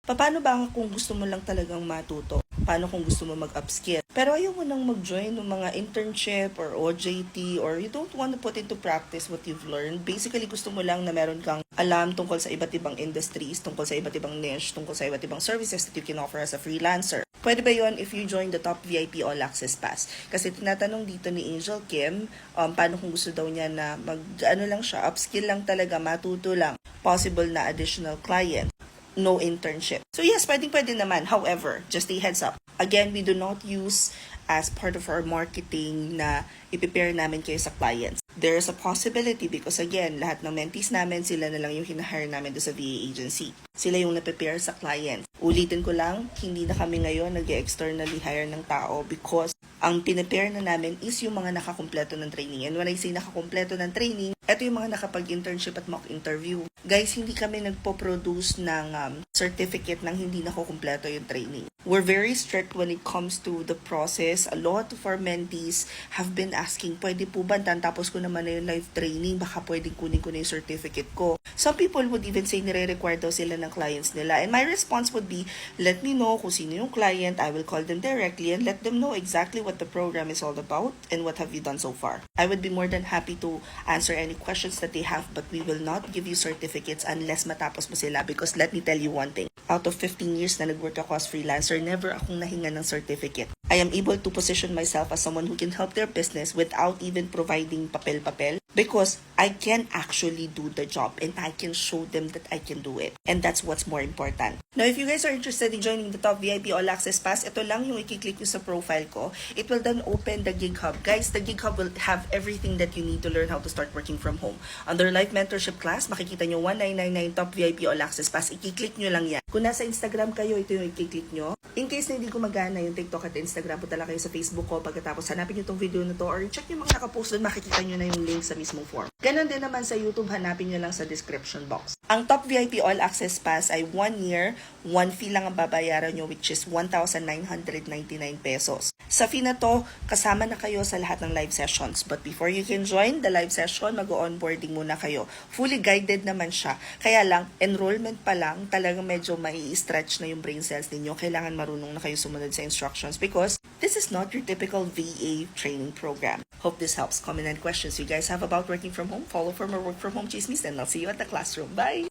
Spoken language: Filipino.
Paano ba kung gusto mo lang talagang matuto? Paano kung gusto mo mag-upskill? Pero ayaw mo nang mag-join ng mga internship or OJT or you don't want to put into practice what you've learned. Basically, gusto mo lang na meron kang alam tungkol sa iba't ibang industries, tungkol sa iba't ibang niche, tungkol sa iba't ibang services that you can offer as a freelancer. Pwede ba yon if you join the Top VIP All Access Pass? Kasi tinatanong dito ni Angel Kim, paano kung gusto daw niya na upskill lang talaga, matuto lang, possible na additional client, no internship. So yes, pwede naman. However, just a heads up. Again, we do not use as part of our marketing na i-prepare namin kayo sa clients. There is a possibility because again, lahat ng mentees namin, sila na lang yung hinahire namin do sa VA agency. Sila yung na-prepare sa clients. Ulitin ko lang, hindi na kami ngayon nag-externally hire ng tao because ang pinipare na namin is yung mga nakakumpleto ng training. And when I say nakakumpleto ng training, ito yung mga nakapag-internship at mock interview. Guys, hindi kami nagpo-produce ng certificate nang hindi nakukumpleto yung training. We're very strict when it comes to the process. A lot of our mentees have been asking, pwede po ba tapos ko naman na yung live training, baka pwedeng kunin ko na yung certificate ko. Some people would even say nire-require daw sila ng clients nila. And my response would be, let me know kung sino yung client, I will call them directly and let them know exactly what the program is all about and what have you done so far. I would be more than happy to answer any questions that they have, but we will not give you certificates unless matapos mo sila because let me tell you one thing. Out of 15 years na nag-work ako as freelancer, never akong nahinga ng certificate. I am able to position myself as someone who can help their business without even providing papel-papel because I can actually do the job and I can show them that I can do it. And that's what's more important. Now, if you guys are interested in joining the Top VIP All Access Pass, ito lang yung i-click nyo sa profile ko. It will then open the Gig Hub. Guys, the Gig Hub will have everything that you need to learn how to start working from home. Under Live Mentorship Class, makikita nyo 1999 Top VIP All Access Pass. I-click nyo lang yan. Kung nasa Instagram kayo, ito yung i-click nyo. In case na hindi gumagana yung TikTok at Instagram, punta lang kayo sa Facebook ko. Pagkatapos hanapin nyo itong video na to or check yung mga nakapost doon, makikita nyo na yung link sa mismong form. Ganon din naman sa YouTube, hanapin nyo lang sa description box. Ang Top VIP All Access Pass ay 1 year, 1 fee lang ang babayaran nyo which is 1,999 pesos. Sa fee na to, kasama na kayo sa lahat ng live sessions. But before you can join the live session, mag-onboarding muna kayo. Fully guided naman siya. Kaya lang, enrollment pa lang, talagang medyo mai-stretch na yung brain cells ninyo. Kailangan marunong na kayo sumunod sa instructions because this is not your typical VA training program. Hope this helps. Comment and questions you guys have about working from home, follow for more work from home chismis, and I'll see you at the classroom. Bye!